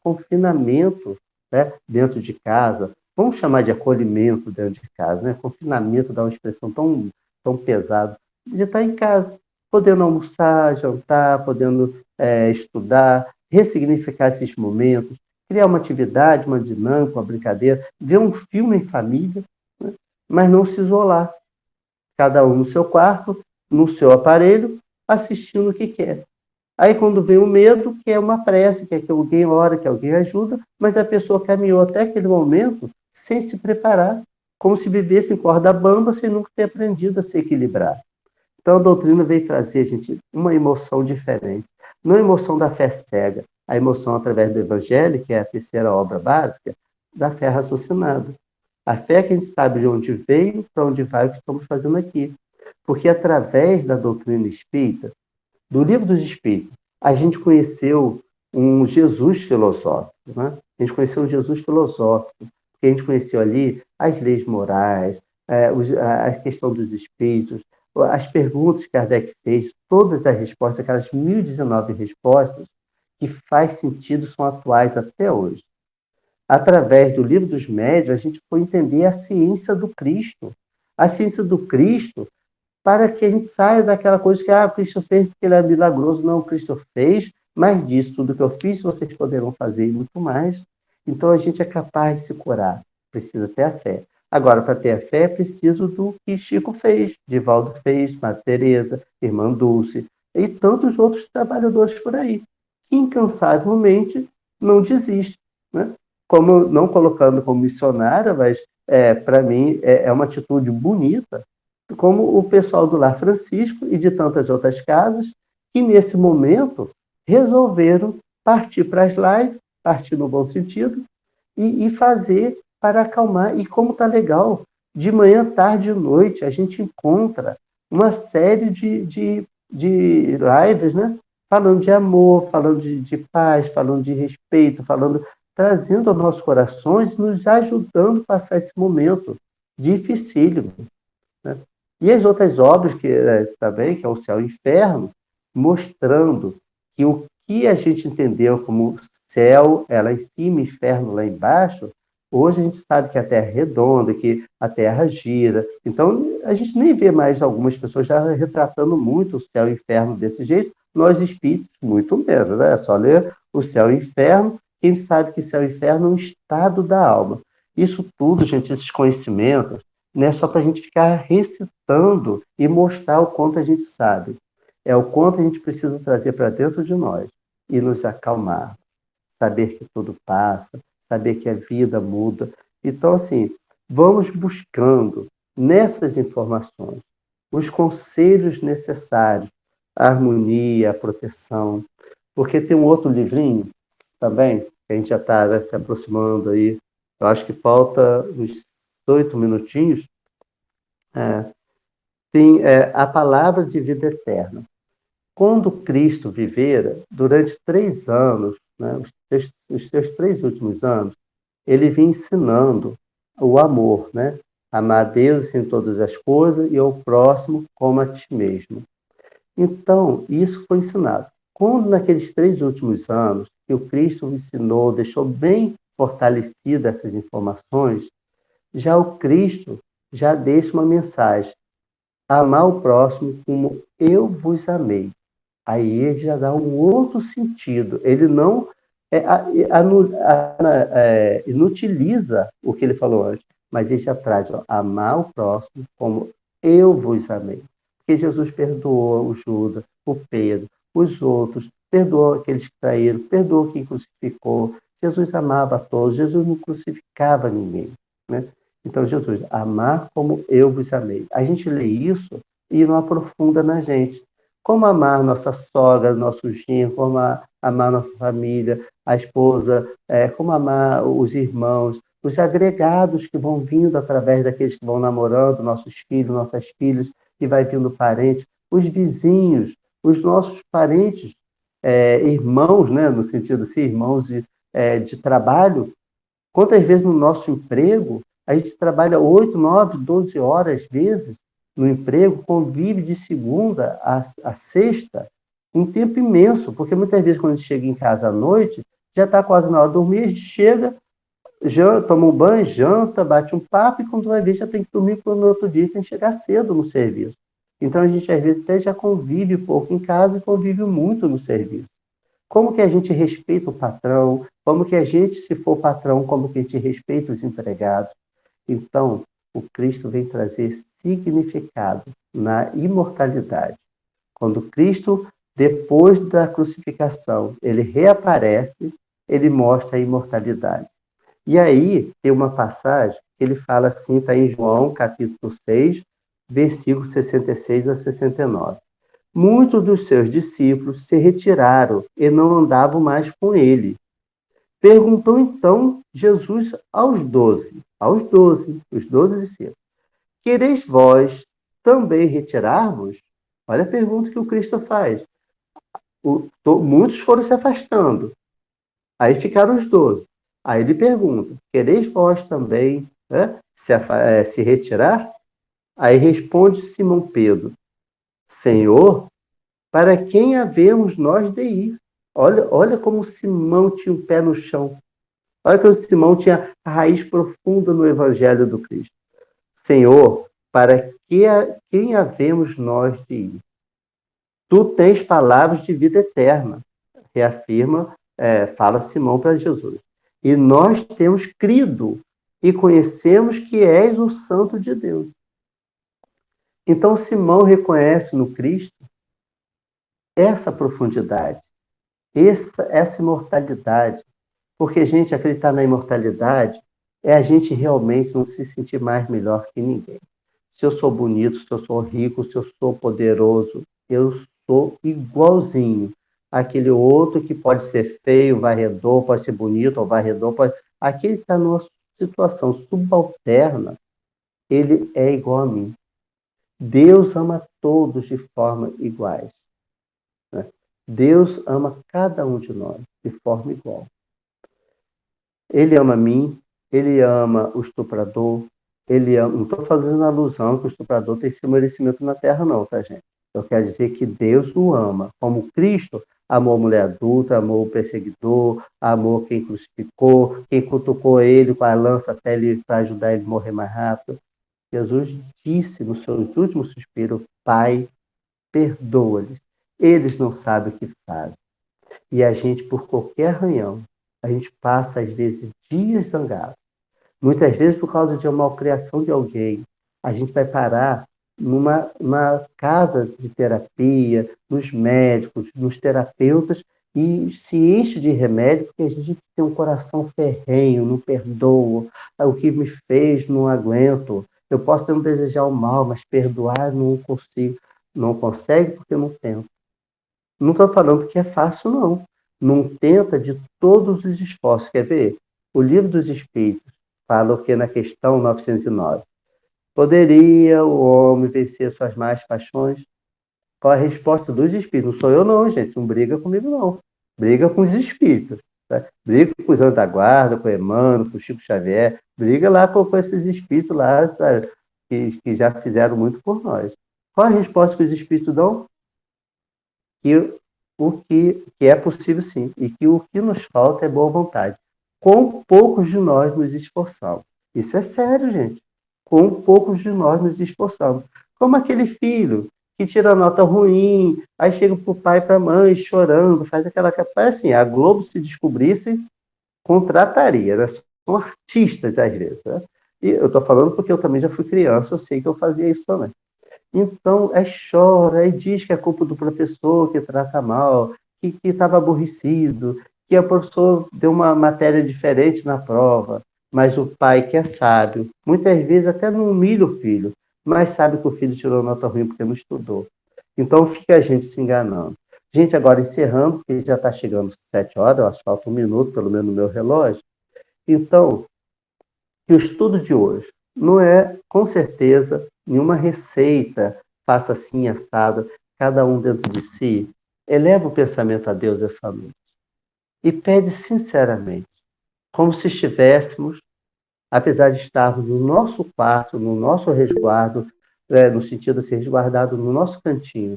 confinamento né, dentro de casa, vamos chamar de acolhimento dentro de casa, né? Confinamento dá uma expressão tão pesada, de estar em casa, podendo almoçar, jantar, podendo estudar, ressignificar esses momentos, criar uma atividade, uma dinâmica, uma brincadeira, ver um filme em família, né? Mas não se isolar, cada um no seu quarto, no seu aparelho, assistindo o que quer. Aí, quando vem o medo, que é uma prece, quer que alguém ore, que alguém ajuda, mas a pessoa caminhou até aquele momento sem se preparar, como se vivesse em corda bamba, sem nunca ter aprendido a se equilibrar. Então, a doutrina veio trazer, gente, uma emoção diferente. Não a emoção da fé cega, a emoção através do Evangelho, que é a terceira obra básica, da fé raciocinada. A fé que a gente sabe de onde veio, para onde vai, o que estamos fazendo aqui. Porque através da doutrina espírita, do Livro dos Espíritos, a gente conheceu um Jesus filosófico, né? A gente conheceu um Jesus filosófico, porque a gente conheceu ali as leis morais, a questão dos espíritos, as perguntas que Kardec fez, todas as respostas, aquelas 1019 respostas, que faz sentido, são atuais até hoje. Através do Livro dos Médiuns, a gente foi entender a ciência do Cristo. A ciência do Cristo, para que a gente saia daquela coisa que o Cristo fez porque ele é milagroso. Não, o Cristo fez, mas disso, tudo que eu fiz, vocês poderão fazer e muito mais. Então, a gente é capaz de se curar. Precisa ter a fé. Agora, para ter a fé, é preciso do que Chico fez, Divaldo fez, Madre Teresa, Irmã Dulce, e tantos outros trabalhadores por aí, que incansavelmente não desistem, né? Como, não colocando como missionária, mas para mim é uma atitude bonita, como o pessoal do Lar Francisco e de tantas outras casas, que nesse momento resolveram partir para as lives, partir no bom sentido, e fazer para acalmar. E como está legal, de manhã, tarde e noite, a gente encontra uma série de lives, né? Falando de amor, falando de paz, falando de respeito, trazendo aos nossos corações, nos ajudando a passar esse momento dificílimo, né? E as outras obras que também, que é o Céu e o Inferno, mostrando que o que a gente entendeu como céu é lá em cima, inferno lá embaixo, hoje a gente sabe que a Terra é redonda, que a Terra gira. Então, a gente nem vê mais algumas pessoas já retratando muito o céu e o inferno desse jeito. Nós espíritos, muito menos, né? É só ler o Céu e o Inferno. Quem sabe que céu e inferno é um estado da alma. Isso tudo, gente, esses conhecimentos, não é só para a gente ficar recitando e mostrar o quanto a gente sabe. É o quanto a gente precisa trazer para dentro de nós e nos acalmar. Saber que tudo passa, saber que a vida muda. Então, assim, vamos buscando nessas informações os conselhos necessários, a harmonia, a proteção. Porque tem um outro livrinho também, que a gente já está se aproximando aí, eu acho que falta uns 8 minutinhos, tem a palavra de vida eterna. Quando Cristo vivera, durante 3 anos, né, os seus 3 últimos anos, ele vinha ensinando o amor, né? Amar a Deus em todas as coisas e ao próximo como a ti mesmo. Então, isso foi ensinado. Quando naqueles 3 últimos anos, que o Cristo ensinou, deixou bem fortalecidas essas informações, já o Cristo já deixa uma mensagem: amar o próximo como eu vos amei. Aí ele já dá um outro sentido. Ele não inutiliza o que ele falou antes, mas ele já traz: amar o próximo como eu vos amei. Porque Jesus perdoou o Judas, o Pedro, os outros, perdoou aqueles que traíram, perdoou quem crucificou. Jesus amava a todos, Jesus não crucificava ninguém, né? Então, Jesus, amar como eu vos amei. A gente lê isso e não aprofunda na gente. Como amar nossa sogra, nosso genro, como amar nossa família, a esposa, como amar os irmãos, os agregados que vão vindo através daqueles que vão namorando, nossos filhos, nossas filhas, que vai vindo parente, os vizinhos, os nossos parentes, irmãos, né, no sentido assim, irmãos de trabalho. Quantas vezes no nosso emprego a gente trabalha 8, 9, 12 horas, às vezes, no emprego, convive de segunda a sexta, um tempo imenso, porque muitas vezes quando a gente chega em casa à noite, já está quase na hora de dormir, a gente chega, toma um banho, janta, bate um papo e quando vai ver já tem que dormir porque no outro dia tem que chegar cedo no serviço. Então a gente às vezes até já convive pouco em casa e convive muito no serviço. Como que a gente respeita o patrão? Como que a gente, se for patrão, como que a gente respeita os empregados? Então, o Cristo vem trazer significado na imortalidade. Quando Cristo, depois da crucificação, ele reaparece, ele mostra a imortalidade. E aí tem uma passagem que ele fala assim, está em João, capítulo 6, versículos 66 a 69. Muitos dos seus discípulos se retiraram e não andavam mais com ele. Perguntou então Jesus aos doze, os 12 discípulos, quereis vós também retirar-vos? Olha a pergunta que o Cristo faz. Muitos foram se afastando, aí ficaram os 12. Aí ele pergunta, quereis vós também se retirar? Aí responde Simão Pedro, Senhor, para quem havemos nós de ir? Olha como Simão tinha o pé no chão. Olha que o Simão tinha a raiz profunda no Evangelho do Cristo. Senhor, para quem havemos nós de ir? Tu tens palavras de vida eterna, reafirma, fala Simão para Jesus. E nós temos crido e conhecemos que és o Santo de Deus. Então Simão reconhece no Cristo essa profundidade, essa imortalidade. Porque, gente, acreditar na imortalidade é a gente realmente não se sentir mais melhor que ninguém. Se eu sou bonito, se eu sou rico, se eu sou poderoso, eu sou igualzinho àquele outro que pode ser feio, varredor, pode ser bonito ou varredor, pode... Aquele que está numa situação subalterna, ele é igual a mim. Deus ama todos de forma iguais. Né? Deus ama cada um de nós de forma igual. Ele ama a mim, ele ama o estuprador, ele ama... Não estou fazendo alusão que o estuprador tem seu merecimento na terra, não, tá, gente? Eu quero dizer que Deus o ama, como Cristo amou a mulher adulta, amou o perseguidor, amou quem crucificou, quem cutucou ele com a lança até ele para ajudar ele a morrer mais rápido. Jesus disse nos seus últimos suspiros, Pai, perdoa-lhes. Eles não sabem o que fazem. E a gente, por qualquer arranhão, a gente passa, às vezes, dias zangado. Muitas vezes, por causa de uma malcriação de alguém, a gente vai parar numa casa de terapia, nos médicos, nos terapeutas, e se enche de remédio, porque a gente tem um coração ferrenho, não perdoa, o que me fez, não aguento. Eu posso não desejar o mal, mas perdoar não consigo. Não consegue porque não tenta. Não estou falando que é fácil, não. Não tenta de todos os esforços. Quer ver? O Livro dos Espíritos fala o que na questão 909. Poderia o homem vencer suas más paixões? Qual a resposta dos espíritos? Não sou eu, não, gente. Não briga comigo, não. Briga com os espíritos. Tá? Briga com os anjos da guarda, com o Emmanuel, com o Chico Xavier. Briga lá com esses espíritos lá, sabe? Que já fizeram muito por nós. Qual a resposta que os espíritos dão? Que que é possível sim, e que o que nos falta é boa vontade. Com poucos de nós nos esforçamos. Isso é sério, gente. Com poucos de nós nos esforçamos. Como aquele filho que tira nota ruim, aí chega para o pai e para a mãe chorando, faz aquela capa. Assim, a Globo, se descobrisse, contrataria. Né? São artistas, às vezes. Né? E eu estou falando porque eu também já fui criança, eu sei que eu fazia isso também. Então, aí chora, aí diz que é culpa do professor que trata mal, que estava aborrecido, que o professor deu uma matéria diferente na prova, mas o pai, que é sábio, muitas vezes até não humilha o filho, mas sabe que o filho tirou nota ruim porque não estudou. Então, fica a gente se enganando. Gente, agora encerrando, porque já está chegando 7 horas, eu acho que falta um minuto, pelo menos no meu relógio. Então, que o estudo de hoje não é, com certeza, nenhuma receita, faça assim, assado, cada um dentro de si. Eleva o pensamento a Deus essa noite e pede sinceramente, como se estivéssemos, apesar de estarmos no nosso quarto, no nosso resguardo, no sentido de ser resguardado no nosso cantinho,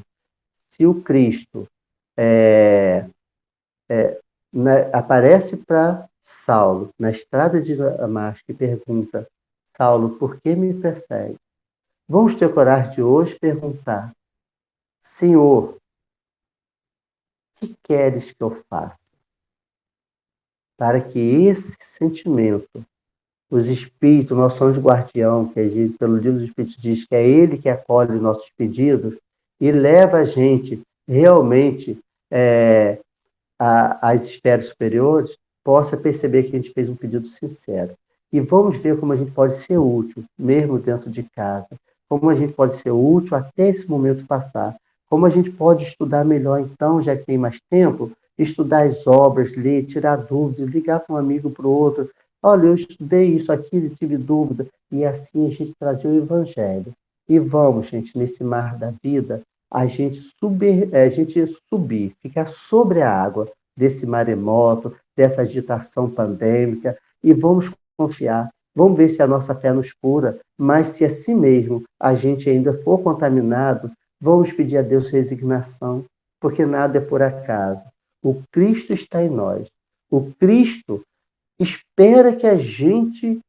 se o Cristo aparece para Saulo, na estrada de Damasco, e pergunta: Saulo, por que me persegue? Vamos ter coragem de hoje perguntar: Senhor, o que queres que eu faça? Para que esse sentimento, os espíritos, nosso anjo guardião, que a gente, pelo livro dos Espíritos diz que é ele que acolhe nossos pedidos e leva a gente realmente às esferas superiores, possa perceber que a gente fez um pedido sincero. E vamos ver como a gente pode ser útil, mesmo dentro de casa, como a gente pode ser útil até esse momento passar, como a gente pode estudar melhor então, já que tem mais tempo, estudar as obras, ler, tirar dúvidas, ligar para um amigo, para o outro. Olha, eu estudei isso aqui, tive dúvida, e assim a gente trazer o Evangelho. E vamos, gente, nesse mar da vida, a gente subir, ficar sobre a água desse maremoto, dessa agitação pandêmica, e vamos confiar. Vamos ver se a nossa fé nos cura, mas se assim mesmo a gente ainda for contaminado, vamos pedir a Deus resignação, porque nada é por acaso. O Cristo está em nós. O Cristo espera que a gente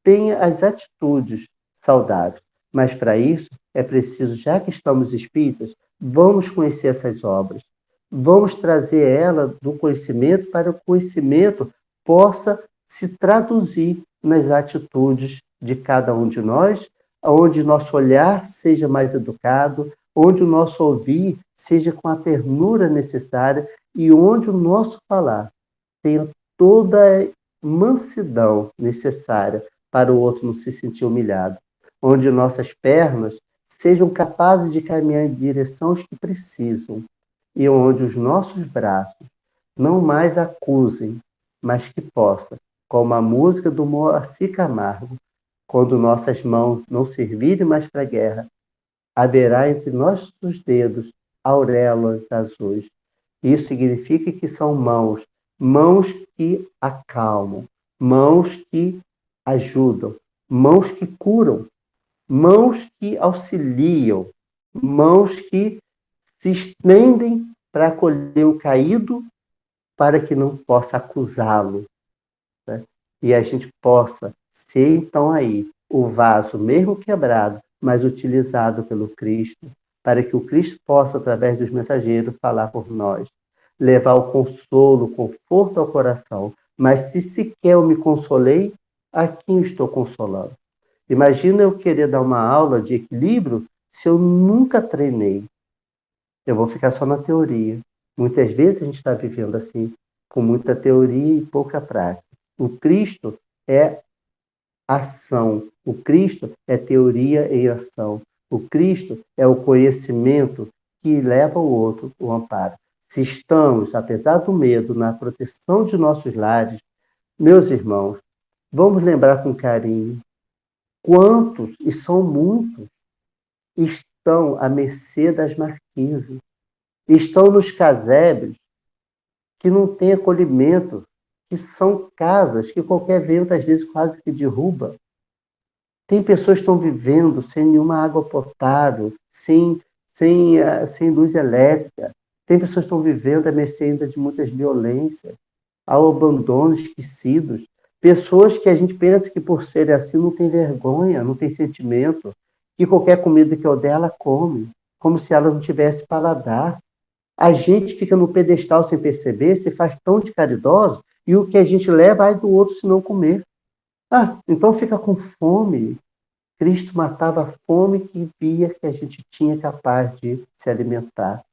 tenha as atitudes saudáveis. Mas para isso é preciso, já que estamos espíritas, vamos conhecer essas obras. Vamos trazer ela do conhecimento para que o conhecimento possa se traduzir nas atitudes de cada um de nós, onde nosso olhar seja mais educado, onde o nosso ouvir seja com a ternura necessária e onde o nosso falar tenha toda a mansidão necessária para o outro não se sentir humilhado, onde nossas pernas sejam capazes de caminhar em direção aos que precisam, e onde os nossos braços não mais acusem, mas que possa, como a música do Moacir Camargo, quando nossas mãos não servirem mais para a guerra, haverá entre nossos dedos auréolas azuis. Isso significa que são mãos que acalmam, mãos que ajudam, mãos que curam, mãos que auxiliam, mãos que se estendem para acolher o caído, para que não possa acusá-lo, né? E a gente possa ser, então, aí, o vaso, mesmo quebrado, mas utilizado pelo Cristo, para que o Cristo possa, através dos mensageiros, falar por nós, levar o consolo, o conforto ao coração. Mas se sequer eu me consolei, a quem estou consolando? Imagina eu querer dar uma aula de equilíbrio se eu nunca treinei. Eu vou ficar só na teoria. Muitas vezes a gente está vivendo assim, com muita teoria e pouca prática. O Cristo é ação. O Cristo é teoria em ação. O Cristo é o conhecimento que leva o outro o amparo. Se estamos, apesar do medo, na proteção de nossos lares, meus irmãos, vamos lembrar com carinho quantos, e são muitos, estão à mercê das marquises, estão nos casebres que não têm acolhimento, que são casas que qualquer vento às vezes quase que derruba. Tem pessoas que estão vivendo sem nenhuma água potável, sem luz elétrica. Tem pessoas que estão vivendo à mercê ainda de muitas violências, ao abandono, esquecidos. Pessoas que a gente pensa que por serem assim não tem vergonha, não tem sentimento, que qualquer comida que eu der, ela come, como se ela não tivesse paladar. A gente fica no pedestal sem perceber, se faz tão de caridoso, e o que a gente leva, ai do outro se não comer. Então fica com fome. Cristo matava a fome que via que a gente tinha capaz de se alimentar.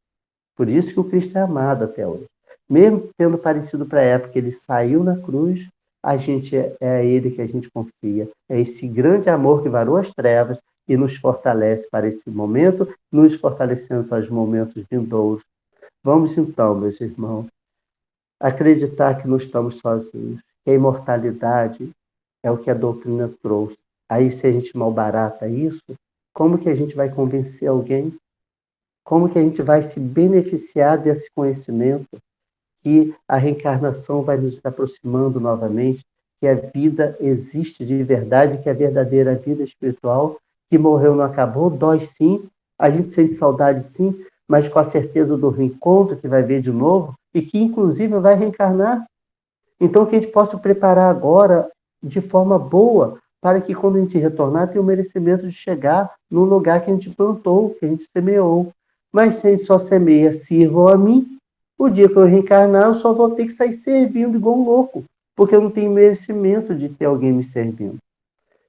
Por isso que o Cristo é amado até hoje. Mesmo tendo parecido para a época que ele saiu na cruz, a gente é a ele que a gente confia. É esse grande amor que varou as trevas e nos fortalece para esse momento, nos fortalecendo para os momentos vindouros. Vamos então, meus irmãos, acreditar que não estamos sozinhos, que a imortalidade é o que a doutrina trouxe. Aí, se a gente malbarata isso, como que a gente vai convencer alguém? Como que a gente vai se beneficiar desse conhecimento? Que a reencarnação vai nos aproximando novamente, que a vida existe de verdade, que a verdadeira vida espiritual, que morreu não acabou, dói sim, a gente sente saudade sim, mas com a certeza do reencontro que vai ver de novo e que inclusive vai reencarnar. Então, que a gente possa preparar agora de forma boa, para que quando a gente retornar, tenha o merecimento de chegar no lugar que a gente plantou, que a gente semeou. Mas se a gente só semeia, sirvam a mim, o dia que eu reencarnar, eu só vou ter que sair servindo igual um louco, porque eu não tenho merecimento de ter alguém me servindo.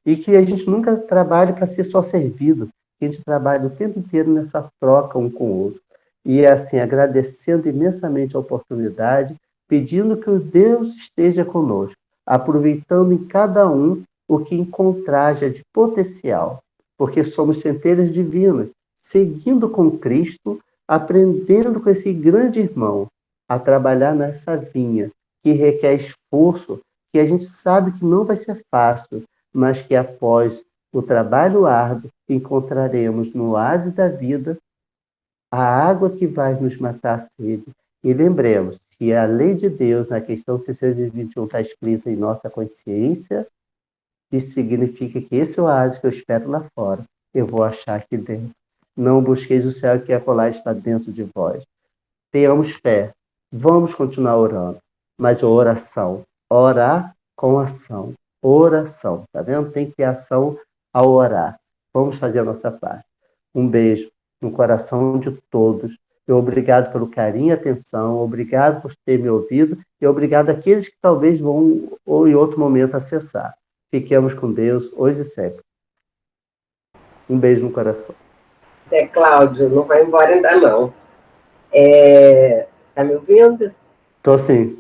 E que a gente nunca trabalhe para ser só servido, que a gente trabalhe o tempo inteiro nessa troca um com o outro. E é assim, agradecendo imensamente a oportunidade, pedindo que o Deus esteja conosco, aproveitando em cada um o que encontrar já de potencial, porque somos centelhas divinas, seguindo com Cristo, aprendendo com esse grande irmão a trabalhar nessa vinha, que requer esforço, que a gente sabe que não vai ser fácil, mas que após o trabalho árduo encontraremos no oásis da vida a água que vai nos matar a sede. E lembremos que a lei de Deus, na questão 621, está escrita em nossa consciência, isso significa que esse oásis que eu espero lá fora, eu vou achar aqui dentro. Não busqueis o céu que acolá está dentro de vós. Tenhamos fé, vamos continuar orando, mas oração, orar com ação, oração, tá vendo? Tem que ter ação ao orar. Vamos fazer a nossa parte. Um beijo no coração de todos. E obrigado pelo carinho e atenção, obrigado por ter me ouvido e obrigado àqueles que talvez vão ou em outro momento acessar. Fiquemos com Deus hoje e sempre. Um beijo no coração. Zé Cláudio, não vai embora ainda não. Tá me ouvindo? Tô sim.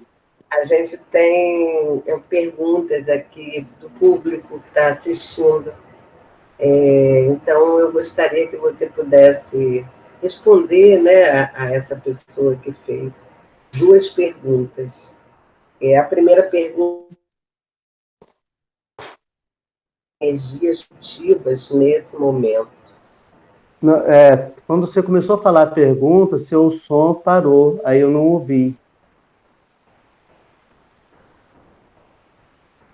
A gente tem perguntas aqui do público que está assistindo. Então, eu gostaria que você pudesse responder, né, a essa pessoa que fez duas perguntas. A primeira pergunta: energias positivas nesse momento. Quando você começou a falar a pergunta, seu som parou, aí eu não ouvi.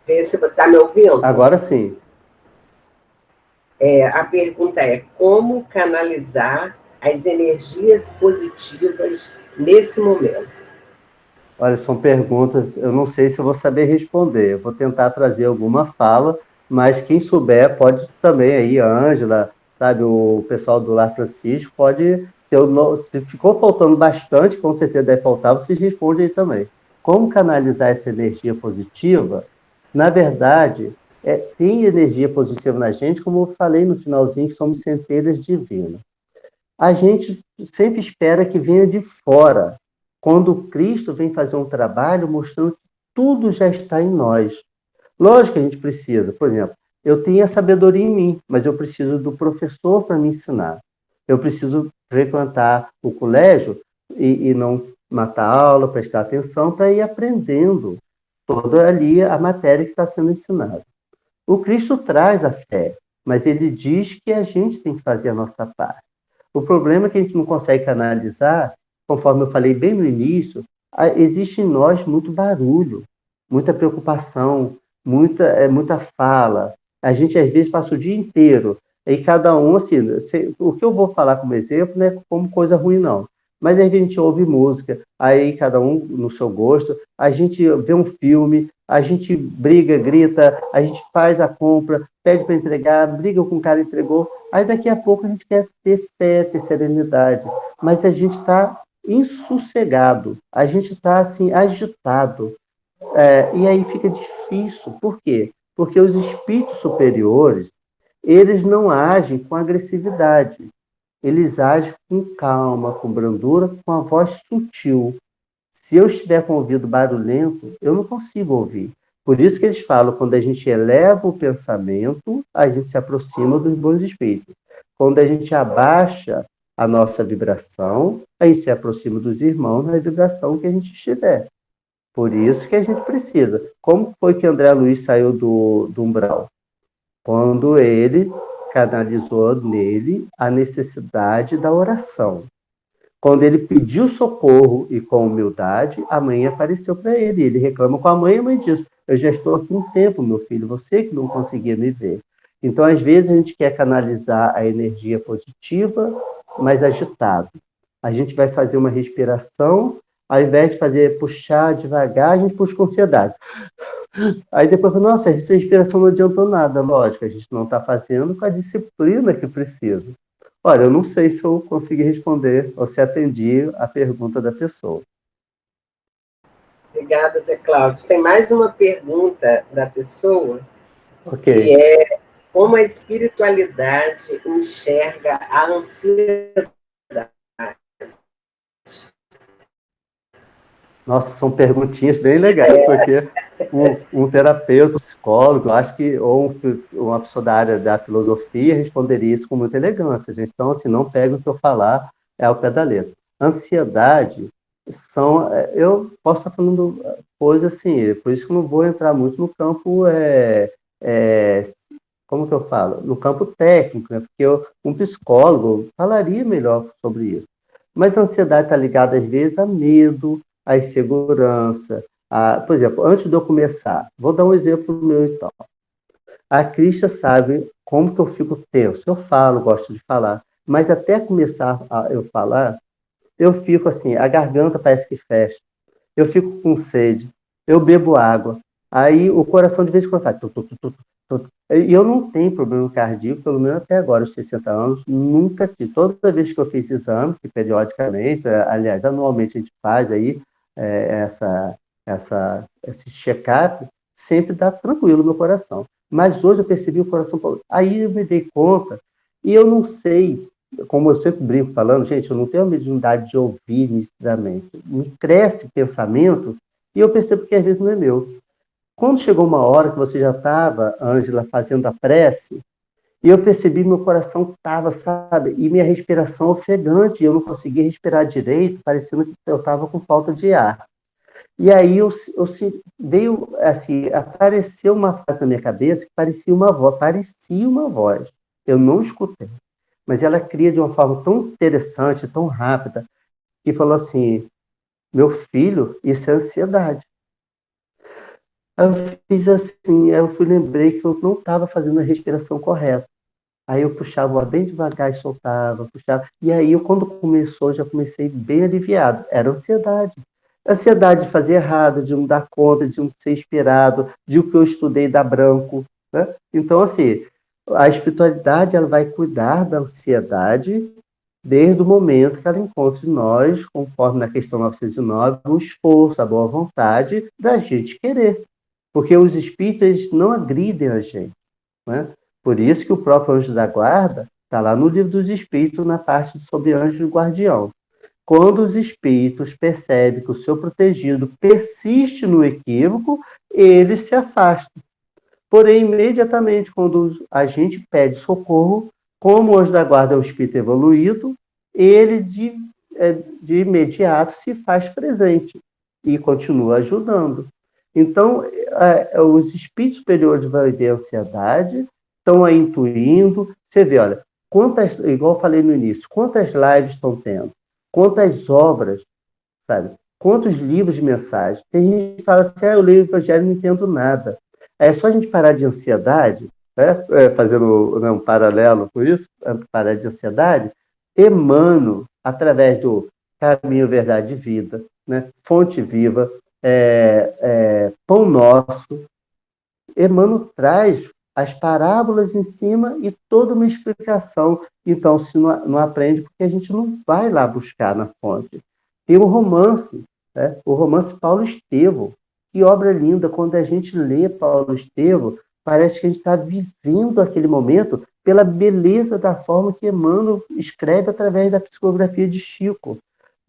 Vê se você está me ouvindo. Agora sim. A pergunta é: como canalizar as energias positivas nesse momento? Olha, são perguntas, eu não sei se eu vou saber responder. Eu vou tentar trazer alguma fala, mas quem souber pode também aí, a Ângela, sabe, o pessoal do Lar Francisco, pode, se ficou faltando bastante, com certeza deve faltar, vocês respondem aí também. Como canalizar essa energia positiva? Na verdade, tem energia positiva na gente, como eu falei no finalzinho, que somos centelhas divinas. A gente sempre espera que venha de fora, quando Cristo vem fazer um trabalho mostrando que tudo já está em nós. Lógico que a gente precisa, por exemplo, eu tenho a sabedoria em mim, mas eu preciso do professor para me ensinar. Eu preciso frequentar o colégio e não matar a aula, prestar atenção para ir aprendendo toda ali a matéria que está sendo ensinada. O Cristo traz a fé, mas ele diz que a gente tem que fazer a nossa parte. O problema é que a gente não consegue canalizar, conforme eu falei bem no início, existe em nós muito barulho, muita preocupação, muita fala. A gente, às vezes, passa o dia inteiro, e cada um, assim, o que eu vou falar como exemplo não é como coisa ruim, não. Mas às vezes a gente ouve música, aí cada um no seu gosto, a gente vê um filme, a gente briga, grita, a gente faz a compra, pede para entregar, briga com o cara que entregou, aí daqui a pouco a gente quer ter fé, ter serenidade, mas a gente está insossegado, a gente está assim, agitado, e aí fica difícil. Por quê? Porque os espíritos superiores, eles não agem com agressividade, eles agem com calma, com brandura, com a voz sutil. Se eu estiver com o ouvido barulhento, eu não consigo ouvir. Por isso que eles falam, quando a gente eleva o pensamento, a gente se aproxima dos bons espíritos. Quando a gente abaixa a nossa vibração, a gente se aproxima dos irmãos na vibração que a gente estiver. Por isso que a gente precisa. Como foi que André Luiz saiu do umbral? Quando ele canalizou nele a necessidade da oração. Quando ele pediu socorro e com humildade, a mãe apareceu para ele. Ele reclama com a mãe diz: eu já estou aqui um tempo, meu filho, você que não conseguia me ver. Então, às vezes, a gente quer canalizar a energia positiva, mas agitado. A gente vai fazer uma respiração, Ao invés de fazer puxar devagar, a gente puxa com ansiedade. Aí depois, nossa, essa respiração não adiantou nada. Lógico, a gente não está fazendo com a disciplina que precisa. Olha, eu não sei se eu consegui responder ou se atendi a pergunta da pessoa. Obrigada, Zé Cláudio. Tem mais uma pergunta da pessoa, Ok. que é como a espiritualidade enxerga a ansiedade. Nossa, são perguntinhas bem legais, porque um terapeuta, um psicólogo, acho que, ou uma pessoa da área da filosofia responderia isso com muita elegância, gente. Então, assim, não pega o que eu falar ao pé da letra. Ansiedade eu posso estar falando coisas assim, por isso que eu não vou entrar muito no campo, como que eu falo? No campo técnico, né? Porque um psicólogo falaria melhor sobre isso. Mas a ansiedade está ligada, às vezes, a medo, a insegurança. Por exemplo, antes de eu começar, vou dar um exemplo meu então. A Cristian sabe como que eu fico tenso. Eu falo, gosto de falar, mas até começar a eu falar, eu fico assim, a garganta parece que fecha, eu fico com sede, eu bebo água, aí o coração de vez em quando faz... E eu não tenho problema cardíaco, pelo menos até agora, aos 60 anos, nunca tive. Toda vez que eu fiz exame, que periodicamente, aliás, anualmente a gente faz aí essa, esse check-up, sempre dá tranquilo no meu coração. Mas hoje eu percebi o coração... Aí eu me dei conta, e eu não sei, como eu sempre brinco falando, gente, eu não tenho a mediunidade de ouvir nitidamente. Me cresce pensamento, e eu percebo que às vezes não é meu. Quando chegou uma hora que você já estava, Ângela, fazendo a prece, e eu percebi meu coração estava, sabe, e minha respiração ofegante, eu não conseguia respirar direito, parecendo que eu estava com falta de ar. E aí veio, assim, apareceu uma frase na minha cabeça que parecia uma voz. Eu não escutei, mas ela cria de uma forma tão interessante, tão rápida, que falou assim: meu filho, isso é ansiedade. Aí eu fiz assim, aí lembrei que eu não estava fazendo a respiração correta. Aí eu puxava o ar bem devagar e soltava, puxava. E aí, quando começou, já comecei bem aliviado. Era ansiedade. Ansiedade de fazer errado, de não dar conta, de não ser inspirado, de o que eu estudei dar branco. Né? Então, assim, a espiritualidade ela vai cuidar da ansiedade desde o momento que ela encontra em nós, conforme na questão 909, o esforço, a boa vontade da gente querer. Porque os espíritos não agridem a gente. Né? Por isso que o próprio anjo da guarda está lá no livro dos espíritos, na parte sobre anjo guardião. Quando os espíritos percebem que o seu protegido persiste no equívoco, eles se afastam. Porém, imediatamente, quando a gente pede socorro, como o anjo da guarda é um espírito evoluído, ele de imediato se faz presente e continua ajudando. Então, os espíritos superiores vão ver a ansiedade, estão aí intuindo. Você vê, olha, igual eu falei no início, quantas lives estão tendo, quantas obras, sabe? Quantos livros de mensagem. Tem gente que fala assim, eu leio o Evangelho e não entendo nada. É só a gente parar de ansiedade, né? Fazendo um paralelo com isso, parar de ansiedade. Emmanuel, através do Caminho, Verdade e Vida, né? Fonte Viva, Pão Nosso, Emmanuel traz as parábolas em cima e toda uma explicação. Então, se não aprende, porque a gente não vai lá buscar na fonte. Tem um romance, né? O romance Paulo Estevo. Que obra linda! Quando a gente lê Paulo Estevo, parece que a gente está vivendo aquele momento pela beleza da forma que Emmanuel escreve através da psicografia de Chico.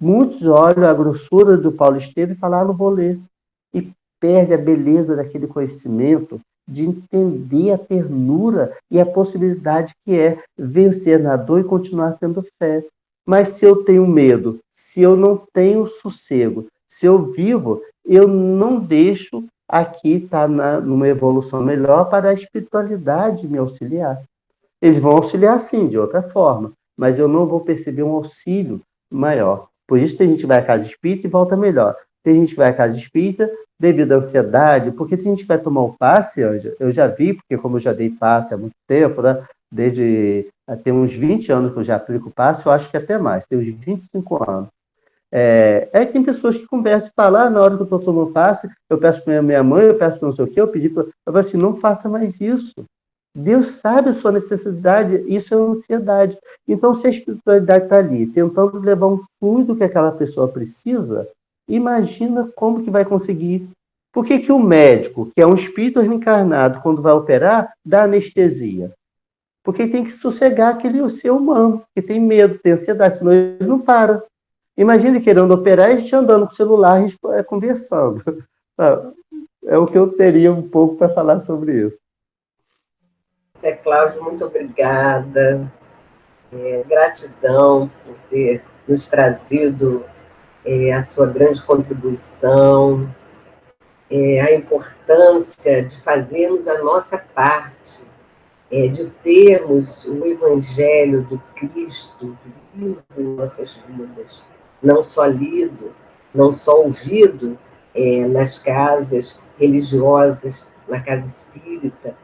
Muitos olham a grossura do Paulo Estevo e falam, não vou ler. E perde a beleza daquele conhecimento, de entender a ternura e a possibilidade que é vencer na dor e continuar tendo fé. Mas se eu tenho medo, se eu não tenho sossego, se eu vivo, eu não deixo aqui estar numa evolução melhor para a espiritualidade me auxiliar. Eles vão auxiliar sim, de outra forma, mas eu não vou perceber um auxílio maior. Por isso tem gente que vai à casa espírita e volta melhor. Tem gente que vai à casa espírita devido à ansiedade, porque tem gente que vai tomar o passe, Ângela. Eu já vi, porque como eu já dei passe há muito tempo, né? Tem uns 20 anos que eu já aplico passe, eu acho que até mais, tem uns 25 anos. Tem pessoas que conversam e falam, na hora que o doutor não passa, eu peço para minha mãe, eu peço para não sei o quê, eu pedi para... Eu falo assim, não faça mais isso. Deus sabe a sua necessidade, isso é ansiedade. Então, se a espiritualidade está ali, tentando levar um fluido que aquela pessoa precisa, imagina como que vai conseguir. Por que o médico, que é um espírito reencarnado, quando vai operar, dá anestesia? Porque tem que sossegar aquele ser humano, que tem medo, tem ansiedade, senão ele não para. Imagine querendo operar e a gente andando com o celular e conversando. É o que eu teria um pouco para falar sobre isso. Cláudio, muito obrigada. Gratidão por ter nos trazido a sua grande contribuição, a importância de fazermos a nossa parte, de termos o Evangelho do Cristo vivo em nossas vidas, não só lido, não só ouvido nas casas religiosas, na casa espírita,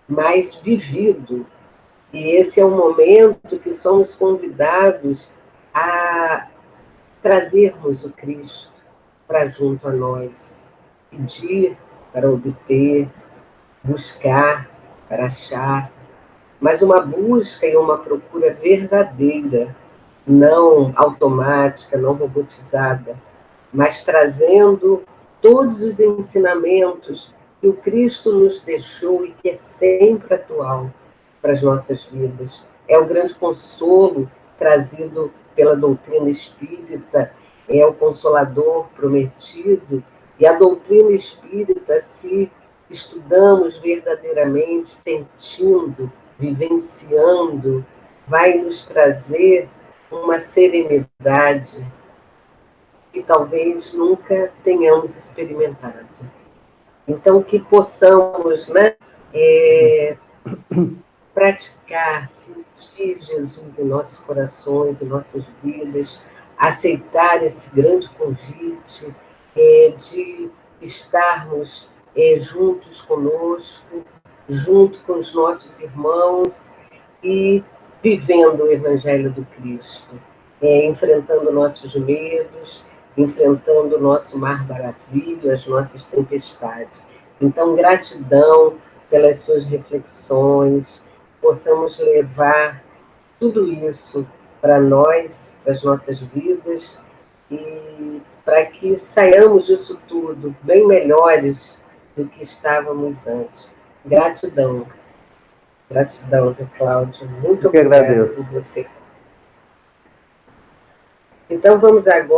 mas vivido. E esse é o momento que somos convidados a trazermos o Cristo para junto a nós, pedir para obter, buscar para achar, mas uma busca e uma procura verdadeira, não automática, não robotizada, mas trazendo todos os ensinamentos que o Cristo nos deixou e que é sempre atual para as nossas vidas. É o grande consolo trazido pela doutrina espírita, é o consolador prometido, e a doutrina espírita, se estudamos verdadeiramente, sentindo, vivenciando, vai nos trazer uma serenidade que talvez nunca tenhamos experimentado. Então, que possamos, né, praticar, sentir Jesus em nossos corações, em nossas vidas, aceitar esse grande convite de estarmos juntos conosco, junto com os nossos irmãos e vivendo o Evangelho do Cristo, enfrentando nossos medos, enfrentando o nosso mar maravilha, as nossas tempestades. Então, gratidão pelas suas reflexões, possamos levar tudo isso para nós, para as nossas vidas, e para que saiamos disso tudo bem melhores do que estávamos antes. Gratidão. Gratidão, Zé Cláudio. Muito obrigada por você. Então, vamos agora